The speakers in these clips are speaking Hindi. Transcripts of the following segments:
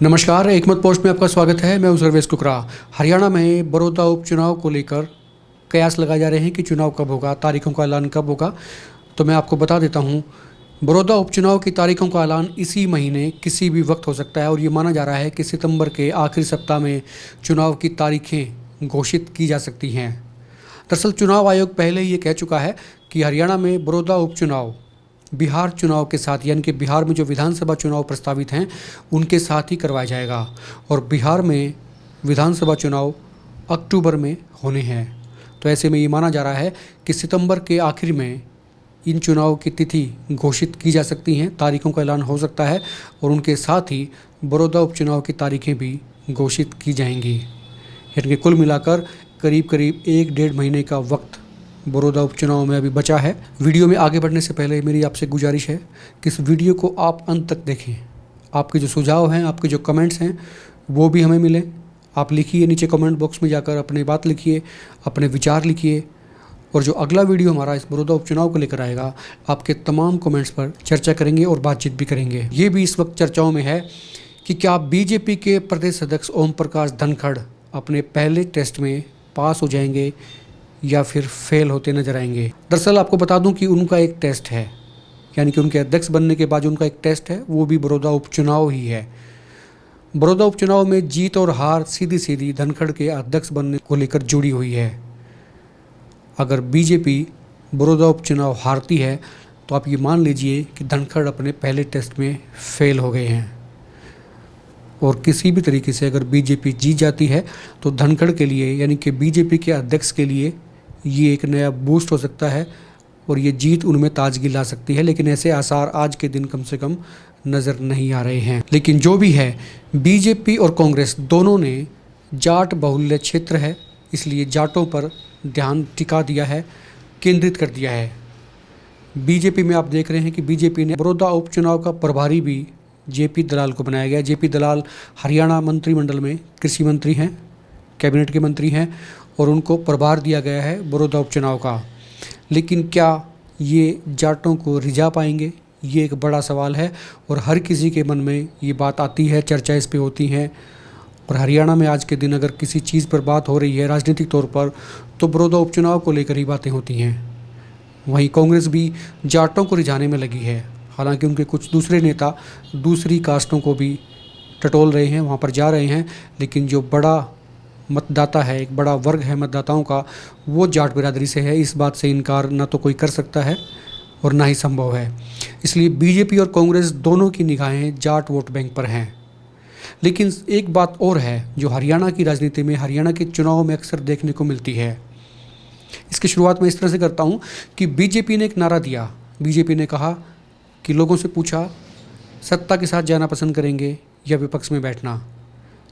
नमस्कार, एकमत पोस्ट में आपका स्वागत है। मैं हूं सर्वेश कुकरा। हरियाणा में बड़ौदा उपचुनाव को लेकर कयास लगाए जा रहे हैं कि चुनाव कब होगा, तारीखों का ऐलान कब होगा। तो मैं आपको बता देता हूं, बड़ौदा उपचुनाव की तारीखों का ऐलान इसी महीने किसी भी वक्त हो सकता है और ये माना जा रहा है कि सितंबर के आखिरी सप्ताह में चुनाव की तारीखें घोषित की जा सकती हैं। दरअसल चुनाव आयोग पहले ही ये कह चुका है कि हरियाणा में बड़ौदा उपचुनाव बिहार चुनाव के साथ, यानी कि बिहार में जो विधानसभा चुनाव प्रस्तावित हैं उनके साथ ही करवाया जाएगा और बिहार में विधानसभा चुनाव अक्टूबर में होने हैं। तो ऐसे में ये माना जा रहा है कि सितंबर के आखिर में इन चुनाव की तिथि घोषित की जा सकती हैं, तारीखों का ऐलान हो सकता है और उनके साथ ही बड़ौदा उपचुनाव की तारीखें भी घोषित की जाएंगी। यानी कि कुल मिलाकर करीब करीब 1-1.5 महीने का वक्त बड़ौदा उपचुनाव में अभी बचा है। वीडियो में आगे बढ़ने से पहले मेरी आपसे गुजारिश है कि इस वीडियो को आप अंत तक देखें। आपके जो सुझाव हैं, आपके जो कमेंट्स हैं वो भी हमें मिलें। आप लिखिए नीचे कमेंट बॉक्स में जाकर, अपनी बात लिखिए, अपने विचार लिखिए और जो अगला वीडियो हमारा इस बड़ौदा उपचुनाव को लेकर आएगा, आपके तमाम कमेंट्स पर चर्चा करेंगे और बातचीत भी करेंगे। ये भी इस वक्त चर्चाओं में है कि क्या बीजेपी के प्रदेश अध्यक्ष ओम प्रकाश धनखड़ अपने पहले टेस्ट में पास हो जाएंगे या फिर फेल होते नजर आएंगे। दरअसल आपको बता दूं कि उनका एक टेस्ट है, यानी कि उनके अध्यक्ष बनने के बाद उनका एक टेस्ट है, वो भी बड़ौदा उपचुनाव ही है। बड़ौदा उपचुनाव में जीत और हार सीधी सीधी धनखड़ के अध्यक्ष बनने को लेकर जुड़ी हुई है। अगर बीजेपी बड़ौदा उपचुनाव हारती है तो आप ये मान लीजिए कि धनखड़ अपने पहले टेस्ट में फेल हो गए हैं और किसी भी तरीके से अगर बीजेपी जीत जाती है तो धनखड़ के लिए, यानी कि बीजेपी के अध्यक्ष के लिए, ये एक नया बूस्ट हो सकता है और ये जीत उनमें ताजगी ला सकती है। लेकिन ऐसे आसार आज के दिन कम से कम नज़र नहीं आ रहे हैं। लेकिन जो भी है, बीजेपी और कांग्रेस दोनों ने जाट बहुल्य क्षेत्र है, इसलिए जाटों पर ध्यान टिका दिया है, केंद्रित कर दिया है। बीजेपी में आप देख रहे हैं कि बीजेपी ने बड़ौदा उपचुनाव का प्रभारी भी जेपी दलाल को बनाया गया। जेपी दलाल हरियाणा मंत्रिमंडल में कृषि मंत्री हैं, कैबिनेट के मंत्री हैं और उनको प्रभार दिया गया है बड़ौदा उपचुनाव का। लेकिन क्या ये जाटों को रिझा पाएंगे, ये एक बड़ा सवाल है और हर किसी के मन में ये बात आती है, चर्चा इस पे होती है। और हरियाणा में आज के दिन अगर किसी चीज़ पर बात हो रही है राजनीतिक तौर पर, तो बड़ौदा उपचुनाव को लेकर ही बातें होती हैं। वहीं कांग्रेस भी जाटों को रिझाने में लगी है। हालांकि उनके कुछ दूसरे नेता दूसरी कास्टों को भी टटोल रहे हैं, वहाँ पर जा रहे हैं, लेकिन जो बड़ा मतदाता है, एक बड़ा वर्ग है मतदाताओं का, वो जाट बिरादरी से है। इस बात से इनकार ना तो कोई कर सकता है और ना ही संभव है। इसलिए बीजेपी और कांग्रेस दोनों की निगाहें जाट वोट बैंक पर हैं। लेकिन एक बात और है जो हरियाणा की राजनीति में, हरियाणा के चुनाव में अक्सर देखने को मिलती है। इसकी शुरुआत मैं इस तरह से करता हूँ कि बीजेपी ने एक नारा दिया। बीजेपी ने कहा कि लोगों से पूछा, सत्ता के साथ जाना पसंद करेंगे या विपक्ष में बैठना।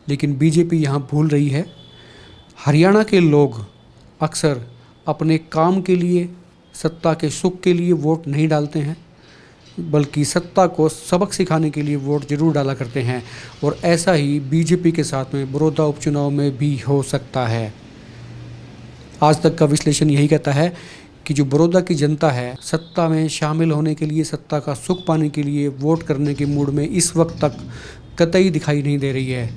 लेकिन बीजेपी यहाँ भूल रही है। हरियाणा के लोग अक्सर अपने काम के लिए, सत्ता के सुख के लिए वोट नहीं डालते हैं, बल्कि सत्ता को सबक सिखाने के लिए वोट जरूर डाला करते हैं। और ऐसा ही बीजेपी के साथ में बड़ौदा उपचुनाव में भी हो सकता है। आज तक का विश्लेषण यही कहता है कि जो बड़ौदा की जनता है, सत्ता में शामिल होने के लिए, सत्ता का सुख पाने के लिए वोट करने के मूड में इस वक्त तक कतई दिखाई नहीं दे रही है।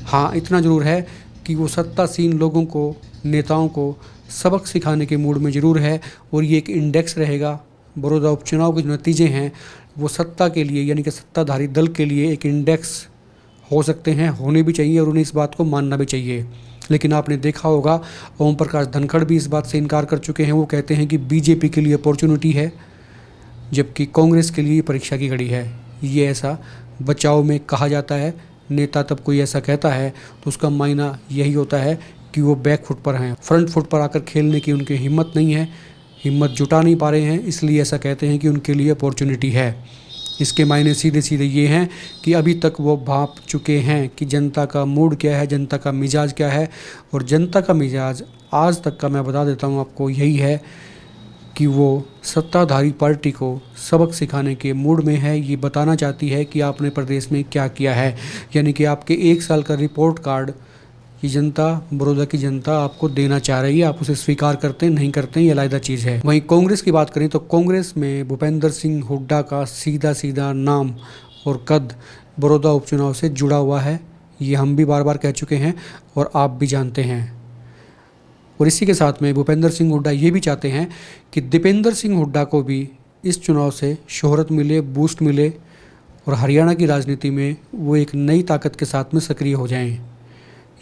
हाँ, इतना ज़रूर है कि वो सत्तासीन लोगों को, नेताओं को सबक सिखाने के मूड में ज़रूर है और ये एक इंडेक्स रहेगा। बड़ौदा उपचुनाव के जो नतीजे हैं वो सत्ता के लिए, यानी कि सत्ताधारी दल के लिए एक इंडेक्स हो सकते हैं, होने भी चाहिए और उन्हें इस बात को मानना भी चाहिए। लेकिन आपने देखा होगा, ओम प्रकाश धनखड़ भी इस बात से इनकार कर चुके हैं। वो कहते हैं कि बीजेपी के लिए अपॉर्चुनिटी है, जबकि कांग्रेस के लिए परीक्षा की घड़ी है। ये ऐसा बचाव में कहा जाता है। नेता तब कोई ऐसा कहता है तो उसका मायना यही होता है कि वो बैक फुट पर हैं, फ्रंट फुट पर आकर खेलने की उनकी हिम्मत नहीं है, हिम्मत जुटा नहीं पा रहे हैं, इसलिए ऐसा कहते हैं कि उनके लिए अपॉर्चुनिटी है। इसके मायने सीधे सीधे ये हैं कि अभी तक वो भांप चुके हैं कि जनता का मूड क्या है, जनता का मिजाज क्या है। और जनता का मिजाज आज तक का मैं बता देता हूँ आपको, यही है कि वो सत्ताधारी पार्टी को सबक सिखाने के मूड में है। ये बताना चाहती है कि आपने प्रदेश में क्या किया है, यानी कि आपके 1 साल का रिपोर्ट कार्ड ये जनता, बड़ौदा की जनता आपको देना चाह रही है। आप उसे स्वीकार करते हैं, नहीं करते हैं, ये अलग चीज़ है। वहीं कांग्रेस की बात करें तो कांग्रेस में भूपेंद्र सिंह हुड्डा का सीधा सीधा नाम और कद बड़ौदा उपचुनाव से जुड़ा हुआ है। ये हम भी बार बार कह चुके हैं और आप भी जानते हैं। और इसी के साथ में भूपेंद्र सिंह हुड्डा ये भी चाहते हैं कि दीपेंद्र सिंह हुड्डा को भी इस चुनाव से शोहरत मिले, बूस्ट मिले और हरियाणा की राजनीति में वो एक नई ताकत के साथ में सक्रिय हो जाएं।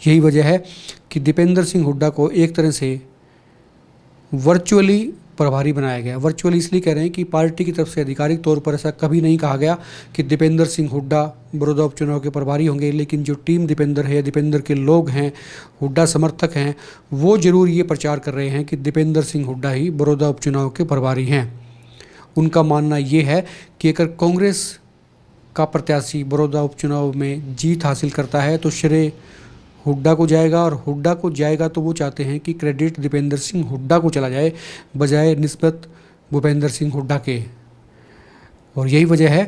यही वजह है कि दीपेंद्र सिंह हुड्डा को एक तरह से वर्चुअली प्रभारी बनाया गया। वर्चुअली इसलिए कह रहे हैं कि पार्टी की तरफ से आधिकारिक तौर पर ऐसा कभी नहीं कहा गया कि दीपेंद्र सिंह हुड्डा बड़ौदा उपचुनाव के प्रभारी होंगे, लेकिन जो टीम दीपेंद्र है, दीपेंद्र के लोग हैं, हुड्डा समर्थक हैं, वो जरूर ये प्रचार कर रहे हैं कि दीपेंद्र सिंह हुड्डा ही बड़ौदा उपचुनाव के प्रभारी हैं। उनका मानना ये है कि अगर कांग्रेस का प्रत्याशी बड़ौदा उपचुनाव में जीत हासिल करता है तो श्रेय हुड्डा को जाएगा, और हुड्डा को जाएगा तो वो चाहते हैं कि क्रेडिट दीपेंद्र सिंह हुड्डा को चला जाए बजाय निस्बत भूपेंद्र सिंह हुड्डा के। और यही वजह है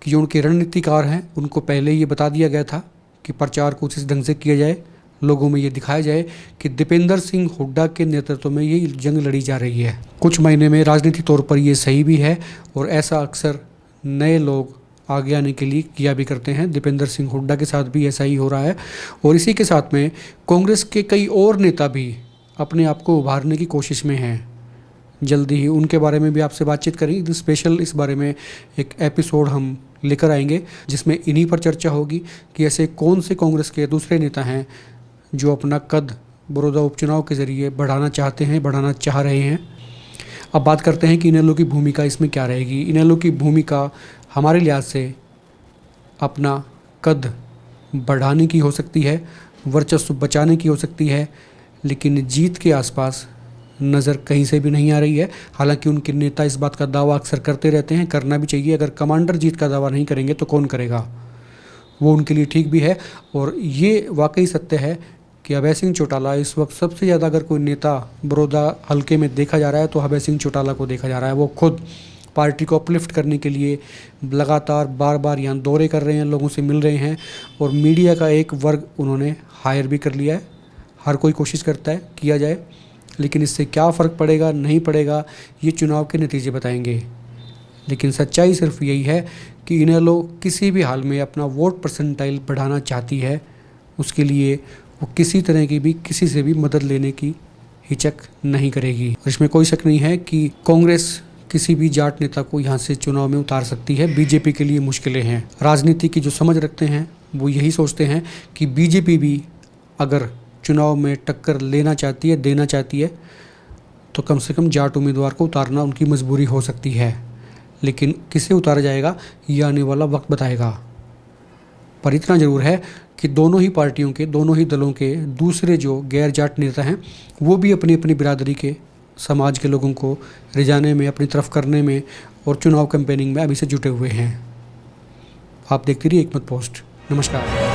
कि जो उनके रणनीतिकार हैं उनको पहले ये बता दिया गया था कि प्रचार को इस ढंग से किया जाए, लोगों में ये दिखाया जाए कि दीपेंद्र सिंह हुड्डा के नेतृत्व में ये जंग लड़ी जा रही है। कुछ महीने में राजनीतिक तौर पर ये सही भी है और ऐसा अक्सर नए लोग आगे आने के लिए किया भी करते हैं। दीपेंद्र सिंह हुड्डा के साथ भी ऐसा ही हो रहा है। और इसी के साथ में कांग्रेस के कई और नेता भी अपने आप को उभारने की कोशिश में हैं। जल्दी ही उनके बारे में भी आपसे बातचीत करेंगे। स्पेशल इस बारे में एक एपिसोड हम लेकर आएंगे जिसमें इन्हीं पर चर्चा होगी कि ऐसे कौन से कांग्रेस के दूसरे नेता हैं जो अपना कद बड़ौदा उपचुनाव के ज़रिए बढ़ाना चाहते हैं, बढ़ाना चाह रहे हैं। अब बात करते हैं कि इनेलो की भूमिका इसमें क्या रहेगी। इनेलो की भूमिका हमारे लिहाज से अपना कद बढ़ाने की हो सकती है, वर्चस्व बचाने की हो सकती है, लेकिन जीत के आसपास नज़र कहीं से भी नहीं आ रही है। हालांकि उनके नेता इस बात का दावा अक्सर करते रहते हैं, करना भी चाहिए। अगर कमांडर जीत का दावा नहीं करेंगे तो कौन करेगा, वो उनके लिए ठीक भी है। और ये वाकई सत्य है कि अभय सिंह चौटाला इस वक्त सबसे ज़्यादा अगर कोई नेता बड़ौदा हल्के में देखा जा रहा है तो अभय सिंह चौटाला को देखा जा रहा है। वो खुद पार्टी को अपलिफ्ट करने के लिए लगातार बार बार यहाँ दौरे कर रहे हैं, लोगों से मिल रहे हैं और मीडिया का एक वर्ग उन्होंने हायर भी कर लिया है। हर कोई कोशिश करता है किया जाए, लेकिन इससे क्या फ़र्क पड़ेगा नहीं पड़ेगा ये चुनाव के नतीजे बताएंगे। लेकिन सच्चाई सिर्फ यही है कि इनेलो किसी भी हाल में अपना वोट परसेंटाइल बढ़ाना चाहती है। उसके लिए वो किसी तरह की भी किसी से भी मदद लेने की हिचक नहीं करेगी। और इसमें कोई शक नहीं है कि कांग्रेस किसी भी जाट नेता को यहाँ से चुनाव में उतार सकती है। बीजेपी के लिए मुश्किलें हैं। राजनीति की जो समझ रखते हैं वो यही सोचते हैं कि बीजेपी भी अगर चुनाव में टक्कर लेना चाहती है, देना चाहती है, तो कम से कम जाट उम्मीदवार को उतारना उनकी मजबूरी हो सकती है। लेकिन किसे उतारा जाएगा ये आने वाला वक्त बताएगा। पर इतना ज़रूर है कि दोनों ही पार्टियों के, दोनों ही दलों के दूसरे जो गैर जाट नेता हैं वो भी अपनी अपनी बिरादरी के, समाज के लोगों को रिझाने में, अपनी तरफ करने में और चुनाव कैंपेनिंग में अभी से जुटे हुए हैं। आप देखते रहिए एकमत पोस्ट। नमस्कार।